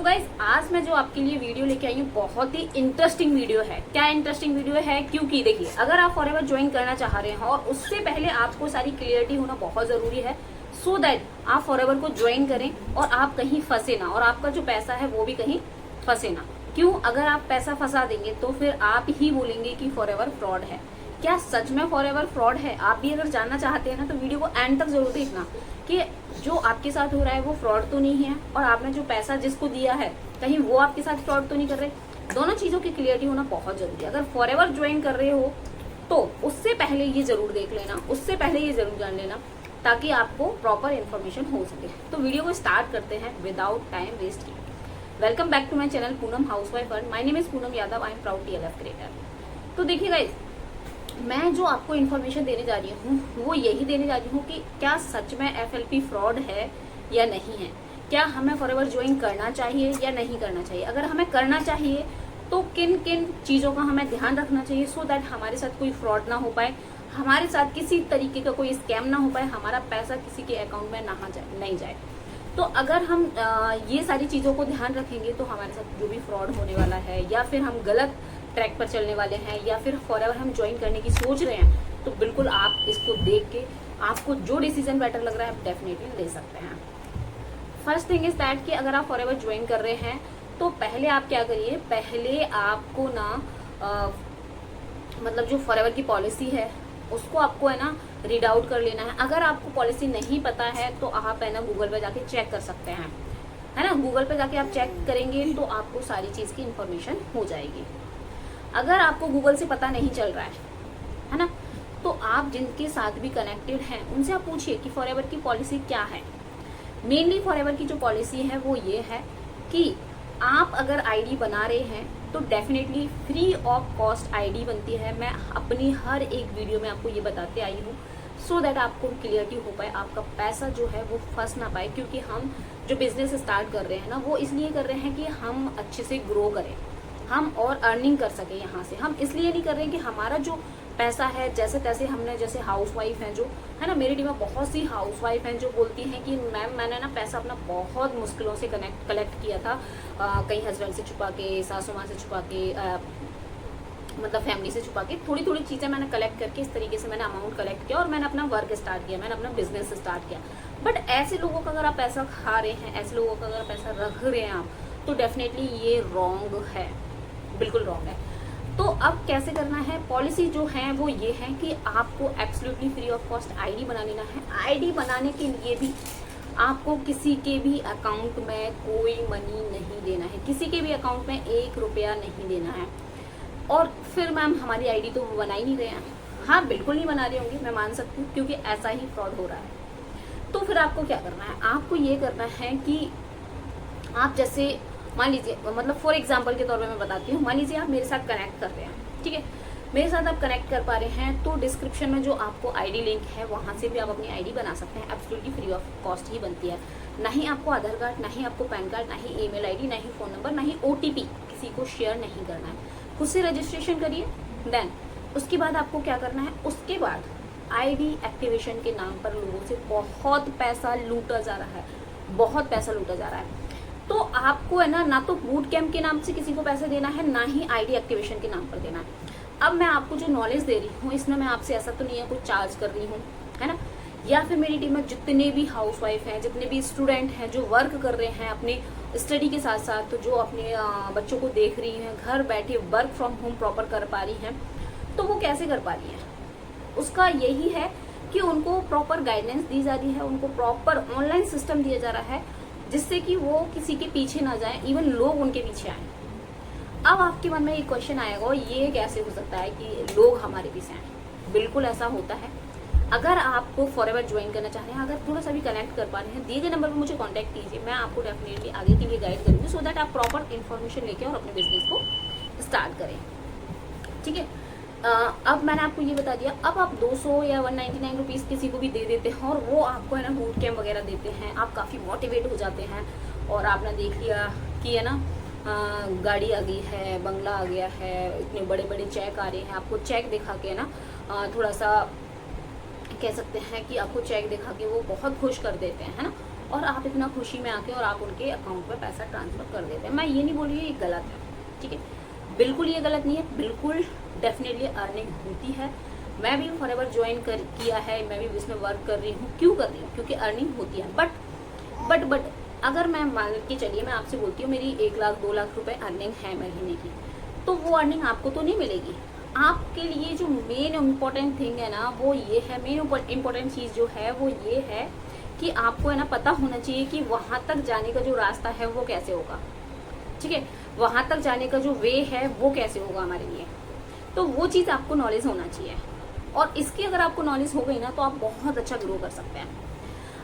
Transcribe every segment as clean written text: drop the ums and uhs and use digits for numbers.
Guys आज मैं जो आपके लिए वीडियो लेके आई हूँ बहुत ही इंटरेस्टिंग वीडियो है। क्या इंटरेस्टिंग वीडियो है? क्योंकि देखिए, अगर आप फॉरएवर ज्वाइन करना चाह रहे हैं और उससे पहले आपको सारी क्लियरिटी होना बहुत जरूरी है, सो दैट आप फॉरएवर को ज्वाइन करें और आप कहीं फंसे ना, और आपका जो पैसा है वो भी कहीं फंसे ना। क्यों? अगर आप पैसा फंसा देंगे तो फिर आप ही बोलेंगे कि फॉरएवर फ्रॉड है। क्या सच में फॉरएवर फ्रॉड है? आप भी अगर जानना चाहते हैं ना तो वीडियो को एंड तक जरूर देखना कि जो आपके साथ हो रहा है वो फ्रॉड तो नहीं है, और आपने जो पैसा जिसको दिया है कहीं वो आपके साथ फ्रॉड तो नहीं कर रहे। दोनों चीजों की क्लियरिटी होना बहुत जरूरी है। अगर फॉरएवर ज्वाइन कर रहे हो तो उससे पहले ये जरूर देख लेना, उससे पहले ये जरूर जान लेना, ताकि आपको प्रॉपर इन्फॉर्मेशन हो सके। तो वीडियो को स्टार्ट करते हैं विदाउट टाइम वेस्ट किए। Welcome back to my channel Poonam housewife earn. My name is Poonam Yadav. I am proud TLF creator. तो देखिए गाइस, मैं जो आपको इन्फॉर्मेशन देने जा रही हूँ वो यही देने जा रही हूँ कि क्या सच में FLP फ्रॉड है या नहीं है। क्या हमें फॉरएवर ज्वाइन करना चाहिए या नहीं करना चाहिए। अगर हमें करना चाहिए तो किन किन चीज़ों का हमें ध्यान रखना चाहिए, सो दैट हमारे साथ कोई फ्रॉड ना हो पाए, हमारे साथ किसी तरीके का कोई स्कैम ना हो पाए, हमारा पैसा किसी के अकाउंट में नहीं जाए। तो अगर हम ये सारी चीज़ों को ध्यान रखेंगे तो हमारे साथ जो भी फ्रॉड होने वाला है, या फिर हम गलत ट्रैक पर चलने वाले हैं, या फिर फॉरएवर हम ज्वाइन करने की सोच रहे हैं, तो बिल्कुल आप इसको देख के आपको जो डिसीजन बेटर लग रहा है आप डेफिनेटली ले सकते हैं। फर्स्ट थिंग इज दैट कि अगर आप फॉरएवर ज्वाइन कर रहे हैं तो पहले आप क्या करिए, पहले आपको ना मतलब जो फॉरएवर की पॉलिसी है उसको आपको है ना रीड आउट कर लेना है। अगर आपको पॉलिसी नहीं पता है तो आप है ना गूगल पे जाके चेक कर सकते हैं, है ना। गूगल पे जाके आप चेक करेंगे तो आपको सारी चीज़ की इंफॉर्मेशन हो जाएगी। अगर आपको गूगल से पता नहीं चल रहा है ना, तो आप जिनके साथ भी कनेक्टेड हैं उनसे आप पूछिए कि फॉरएवर की पॉलिसी क्या है। मेनली फॉरएवर की जो पॉलिसी है वो ये है कि आप अगर आईडी बना रहे हैं तो definitely free of cost ID बनती है। मैं अपनी हर एक वीडियो में आपको ये बताते आई हूँ, सो दैट आपको क्लियरिटी हो पाए, आपका पैसा जो है वो फंस ना पाए। क्योंकि हम जो बिजनेस स्टार्ट कर रहे हैं ना वो इसलिए कर रहे हैं कि हम अच्छे से ग्रो करें, हम और अर्निंग कर सके यहाँ से। हम इसलिए नहीं कर रहे हैं कि हमारा जो पैसा है जैसे तैसे हमने, जैसे हाउसवाइफ हैं जो है ना, मेरी टीम में बहुत सी हाउसवाइफ हैं जो बोलती हैं कि मैम मैंने ना पैसा अपना बहुत मुश्किलों से कलेक्ट किया था, कहीं हस्बैंड से छुपा के, सासू माँ से छुपा के, मतलब फैमिली से छुपा के थोड़ी थोड़ी चीज़ें मैंने कलेक्ट करके इस तरीके से मैंने अमाउंट कलेक्ट किया और मैंने अपना वर्क स्टार्ट किया, मैंने अपना बिजनेस स्टार्ट किया। बट ऐसे लोगों का अगर आप पैसा खा रहे हैं, ऐसे लोगों का अगर पैसा रख रहे हैं आप, तो डेफिनेटली ये रॉन्ग है, बिल्कुल रॉन्ग है। तो अब कैसे करना है? पॉलिसी जो है वो ये है कि आपको absolutely free of cost ID बना लेना है। आईडी बनाने के लिए भी आपको किसी के भी अकाउंट में कोई मनी नहीं देना है, किसी के भी अकाउंट में 1 रुपया नहीं देना है। और फिर मैम हमारी आईडी तो बना ही नहीं रहे हैं। हाँ, बिल्कुल नहीं बना रहे होंगे, मैं मान सकती हूँ, क्योंकि ऐसा ही फ्रॉड हो रहा है। तो फिर आपको क्या करना है? आपको ये करना है कि आप जैसे मान लीजिए, मतलब फॉर एग्जाम्पल के तौर पे मैं बताती हूँ, मान लीजिए आप मेरे साथ कनेक्ट कर रहे हैं, ठीक है, मेरे साथ आप कनेक्ट कर पा रहे हैं, तो डिस्क्रिप्शन में जो आपको आईडी लिंक है वहाँ से भी आप अपनी आईडी बना सकते हैं। एब्सोल्युटली फ्री ऑफ कॉस्ट ही बनती है। ना ही आपको आधार कार्ड, ना ही आपको पैन कार्ड, ना ही ईमेल आईडी, ना ही फ़ोन नंबर, ना ही OTP किसी को शेयर नहीं करना है। खुद से रजिस्ट्रेशन करिए। देन उसके बाद आपको क्या करना है? उसके बाद आईडी एक्टिवेशन के नाम पर लोगों से बहुत पैसा लूटा जा रहा है, बहुत पैसा लूटा जा रहा है। तो आपको है ना तो बूट कैंप के नाम से किसी को पैसे देना है, ना ही आईडी एक्टिवेशन के नाम पर देना है। अब मैं आपको जो नॉलेज दे रही हूँ इसमें मैं आपसे ऐसा तो नहीं है कुछ चार्ज कर रही हूँ, है ना। या फिर मेरी टीम में जितने भी हाउसवाइफ हैं, जितने भी स्टूडेंट हैं जो वर्क कर रहे हैं अपने स्टडी के साथ साथ, तो जो अपने बच्चों को देख रही हैं, घर बैठे वर्क फ्रॉम होम प्रॉपर कर पा रही हैं, तो वो कैसे कर पा रही हैं? उसका यही है कि उनको प्रॉपर गाइडेंस दी जा रही है, उनको प्रॉपर ऑनलाइन सिस्टम दिया जा रहा है, जिससे कि वो किसी के पीछे ना जाए, इवन लोग उनके पीछे आए। अब आपके मन में एक क्वेश्चन आएगा, ये कैसे हो सकता है कि लोग हमारे पीछे आए? बिल्कुल ऐसा होता है। अगर आपको फॉरएवर ज्वाइन करना चाह रहे हैं, अगर थोड़ा सा भी कनेक्ट कर पा रहे हैं, दिए गए नंबर पर मुझे कांटेक्ट कीजिए, मैं आपको डेफिनेटली आगे के लिए गाइड करूंगी, सो दैट आप प्रॉपर इन्फॉर्मेशन लेके और अपने बिजनेस को स्टार्ट करें, ठीक है। अब मैंने आपको ये बता दिया। अब आप 200 या 199 रुपीज़ किसी को भी दे देते हैं और वो आपको है ना बूट कैम्प वगैरह देते हैं, आप काफ़ी मोटिवेट हो जाते हैं, और आपने देख लिया कि है ना गाड़ी आ गई है, बंगला आ गया है, इतने बड़े बड़े चेक आ रहे हैं, आपको चेक दिखा के ना थोड़ा सा कह सकते हैं कि आपको चेक दिखा के वो बहुत खुश कर देते हैं, है ना। और आप इतना खुशी में आके और आप उनके अकाउंट में पैसा ट्रांसफर कर देते हैं। मैं ये नहीं बोल रही ये गलत है, ठीक है, बिल्कुल ये गलत नहीं है, बिल्कुल डेफिनेटली अर्निंग होती है। मैं भी फॉरएवर ज्वाइन किया है, मैं भी इसमें वर्क कर रही हूँ। क्यों कर रही हूँ? क्योंकि अर्निंग होती है। बट अगर मैं मान के चलिए मैं आपसे बोलती हूँ मेरी 1 लाख 2 लाख रुपए अर्निंग है महीने की, तो वो अर्निंग आपको तो नहीं मिलेगी। आपके लिए जो मेन इम्पोर्टेंट थिंग है ना वो ये है, मेन इम्पोर्टेंट चीज़ जो है वो ये है कि आपको है ना पता होना चाहिए कि वहाँ तक जाने का जो रास्ता है वो कैसे होगा, ठीक है, वहाँ तक जाने का जो वे है वो कैसे होगा हमारे लिए। तो वो चीज़ आपको नॉलेज होना चाहिए, और इसकी अगर आपको नॉलेज हो गई ना तो आप बहुत अच्छा ग्रो कर सकते हैं।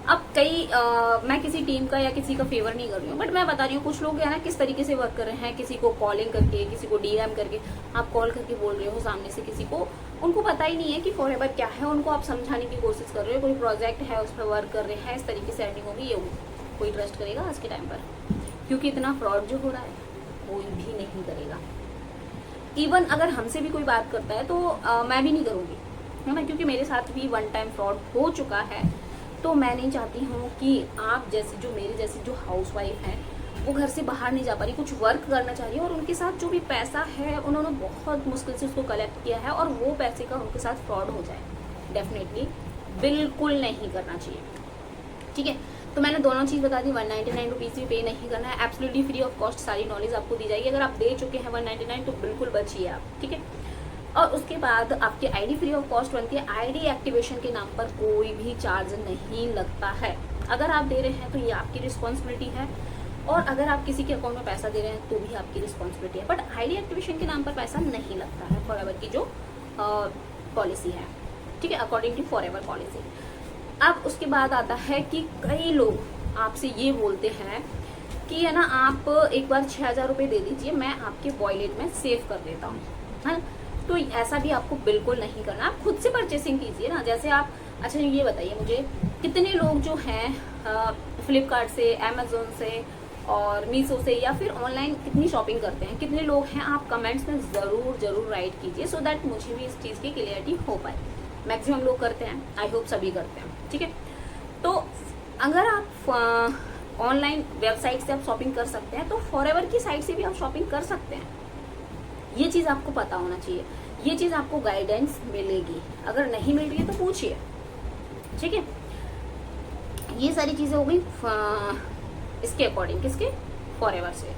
अब मैं किसी टीम का या किसी का फेवर नहीं कर रही हूँ, बट मैं बता रही हूँ कुछ लोग है ना किस तरीके से वर्क कर रहे हैं। किसी को कॉलिंग करके, किसी को डीएम करके, आप कॉल करके बोल रहे हो सामने से किसी को, उनको पता ही नहीं है कि फॉरएवर क्या है, उनको आप समझाने की कोशिश कर रहे हो, कोई प्रोजेक्ट है उस पर वर्क कर रहे हैं, इस तरीके से अर्निंग होगी, ये कोई ट्रस्ट करेगा आज के टाइम पर? क्योंकि इतना फ्रॉड जो हो रहा है कोई भी नहीं करेगा। इवन अगर हमसे भी कोई बात करता है तो मैं भी नहीं करूँगी, है ना, क्योंकि मेरे साथ भी 1 टाइम फ्रॉड हो चुका है। तो मैं नहीं चाहती हूँ कि आप जैसे जो मेरे जैसी जो हाउसवाइफ हैं वो घर से बाहर नहीं जा पा रही, कुछ वर्क करना चाह रही है, और उनके साथ जो भी पैसा है उन्होंने बहुत मुश्किल से उसको कलेक्ट किया है और वो पैसे का उनके साथ फ्रॉड हो जाए, डेफिनेटली बिल्कुल नहीं करना चाहिए, ठीक है। तो मैंने दोनों चीज़ बता दी। 199 रुपीज़ भी पे नहीं करना है, एब्सोल्युटली फ्री ऑफ कॉस्ट सारी नॉलेज आपको दी जाएगी। अगर आप दे चुके हैं 199 तो बिल्कुल बचिए आप, ठीक है। और उसके बाद आपकी आईडी फ्री ऑफ कॉस्ट बनती है। आईडी एक्टिवेशन के नाम पर कोई भी चार्ज नहीं लगता है। अगर आप दे रहे हैं तो ये आपकी रिस्पॉन्सिबिलिटी है, और अगर आप किसी के अकाउंट में पैसा दे रहे हैं तो भी आपकी रिस्पॉन्सिबिलिटी है। बट आईडी एक्टिवेशन के नाम पर पैसा नहीं लगता है फॉरएवर की जो पॉलिसी है, ठीक है, अकॉर्डिंग टू फॉरएवर पॉलिसी। अब उसके बाद आता है कि कई लोग आपसे ये बोलते हैं कि है ना आप एक बार 6,000 रुपये दे दीजिए, मैं आपके वॉलेट में सेव कर देता हूँ, है। तो ऐसा भी आपको बिल्कुल नहीं करना। आप खुद से परचेसिंग कीजिए ना। जैसे आप, अच्छा ये बताइए मुझे, कितने लोग जो हैं फ्लिपकार्ट से, अमेजोन से और मीशो से या फिर ऑनलाइन कितनी शॉपिंग करते हैं, कितने लोग हैं? आप कमेंट्स में जरूर राइट कीजिए, सो दैट मुझे भी इस चीज़ की क्लियरिटी हो पाए। मैक्सिमम लोग करते हैं, आई होप सभी करते हैं, ठीक है। तो अगर आप ऑनलाइन वेबसाइट से आप शॉपिंग कर सकते हैं तो फॉरएवर की साइट से भी आप शॉपिंग कर सकते हैं। ये चीज़ आपको पता होना चाहिए, ये चीज़ आपको गाइडेंस मिलेगी। अगर नहीं मिल रही है तो पूछिए, ठीक है। ये सारी चीज़ें हो गई इसके अकॉर्डिंग, किसके? फॉरएवर से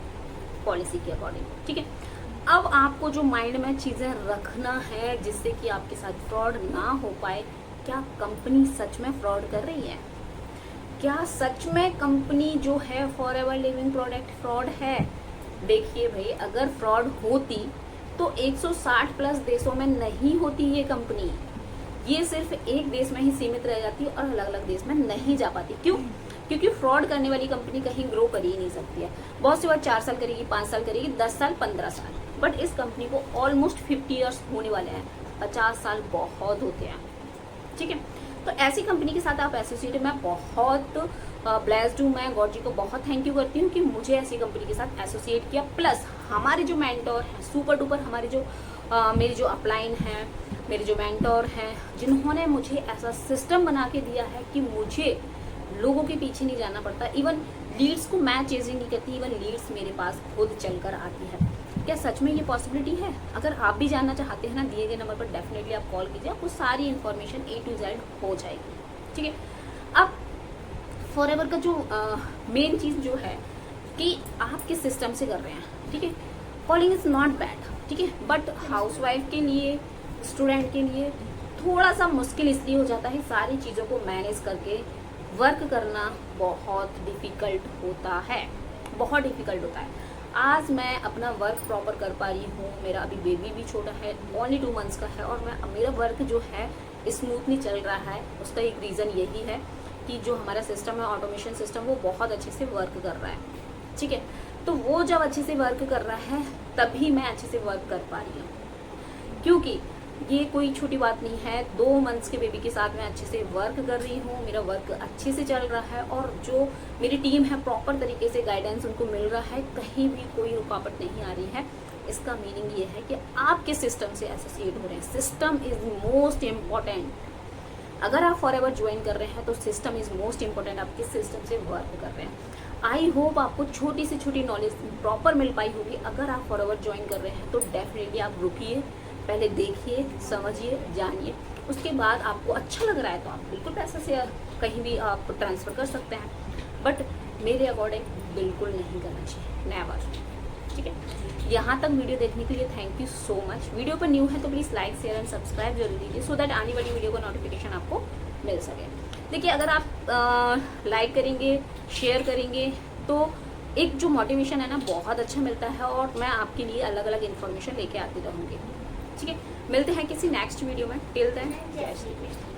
पॉलिसी के अकॉर्डिंग, ठीक है। अब आपको जो माइंड में चीज़ें रखना है जिससे कि आपके साथ फ्रॉड ना हो पाए, क्या कंपनी सच में फ्रॉड कर रही है? क्या सच में कंपनी जो है फॉरएवर लिविंग प्रोडक्ट फ्रॉड है? देखिए भाई, अगर फ्रॉड होती तो 160 प्लस देशों में नहीं होती ये कंपनी। ये सिर्फ एक देश में ही सीमित रह जाती और अलग अलग देश में नहीं जा पाती। क्यों? क्योंकि फ्रॉड करने वाली कंपनी कहीं ग्रो कर ही नहीं सकती है। बहुत सी बार 4 साल करेगी, 5 साल करेगी, 10 साल, 15 साल, बट इस कंपनी को ऑलमोस्ट 50 ईयर्स होने वाले हैं। 50 साल बहुत होते हैं, ठीक है। तो ऐसी कंपनी के साथ आप एसोसिएट, मैं बहुत ब्लेस्ड हूँ, मैं गॉड जी को बहुत थैंक यू करती हूँ कि मुझे ऐसी कंपनी के साथ एसोसिएट किया। प्लस हमारे जो मेंटोर हैं, सुपर डुपर हमारे जो मेरी जो अपलाइन हैं, मेरे जो मेंटोर हैं, जिन्होंने मुझे ऐसा सिस्टम बना के दिया है कि मुझे लोगों के पीछे नहीं जाना पड़ता। इवन लीड्स को मैं चेजिंग नहीं करती, इवन लीड्स मेरे पास खुद चलकर आती है। क्या सच में ये पॉसिबिलिटी है? अगर आप भी जानना चाहते हैं ना, दिए गए नंबर पर डेफिनेटली आप कॉल कीजिए, आपको सारी इन्फॉर्मेशन A to Z हो जाएगी, ठीक है। अब फॉरएवर का जो मेन चीज़ जो है कि आप किस सिस्टम से कर रहे हैं, ठीक है। कॉलिंग इज नॉट बैड, ठीक है, बट हाउसवाइफ के लिए, स्टूडेंट के लिए थोड़ा सा मुश्किल इसलिए हो जाता है, सारी चीज़ों को मैनेज करके वर्क करना बहुत डिफिकल्ट होता है, बहुत डिफिकल्ट होता है। आज मैं अपना वर्क प्रॉपर कर पा रही हूँ, मेरा अभी बेबी भी छोटा है, ओनली 2 मंथ्स का है, और मेरा वर्क जो है स्मूथली चल रहा है। उसका एक रीज़न यही है कि जो हमारा सिस्टम है, ऑटोमेशन सिस्टम, वो बहुत अच्छे से वर्क कर रहा है, ठीक है। तो वो जब अच्छे से वर्क कर रहा है तभी मैं अच्छे से वर्क कर पा रही हूँ, क्योंकि ये कोई छोटी बात नहीं है। 2 मंथ्स के बेबी के साथ मैं अच्छे से वर्क कर रही हूँ, मेरा वर्क अच्छे से चल रहा है, और जो मेरी टीम है प्रॉपर तरीके से गाइडेंस उनको मिल रहा है, कहीं भी कोई रुकावट नहीं आ रही है। इसका मीनिंग ये है कि आप किस सिस्टम से एसोसिएट हो रहे हैं। System is most important. अगर आप फॉरएवर ज्वाइन कर रहे हैं तो सिस्टम इज मोस्ट इंपॉर्टेंट, आप किस सिस्टम से वर्क कर रहे हैं। आई होप आपको छोटी से छोटी नॉलेज प्रॉपर मिल पाई होगी। अगर आप फॉरएवर ज्वाइन कर रहे हैं तो डेफिनेटली आप रुकिए, पहले देखिए, समझिए, जानिए, उसके बाद आपको अच्छा लग रहा है तो आप बिल्कुल पैसा से कहीं भी आप ट्रांसफ़र कर सकते हैं, बट मेरे अकॉर्डिंग बिल्कुल नहीं करना चाहिए, नेवर। ठीक है, यहाँ तक वीडियो देखने के लिए thank you so much. Video पर न्यू है तो please like share and subscribe जरूर कीजिए, सो दैट आने वाली वीडियो का नोटिफिकेशन आपको मिल सके। देखिए, अगर आप लाइक करेंगे, शेयर करेंगे तो एक जो मोटिवेशन है ना बहुत अच्छा मिलता है, और मैं आपके लिए अलग अलग इन्फॉर्मेशन लेके आती रहूँगी। ठीक है, मिलते हैं किसी नेक्स्ट वीडियो में। टिल देन जय श्री कृष्ण।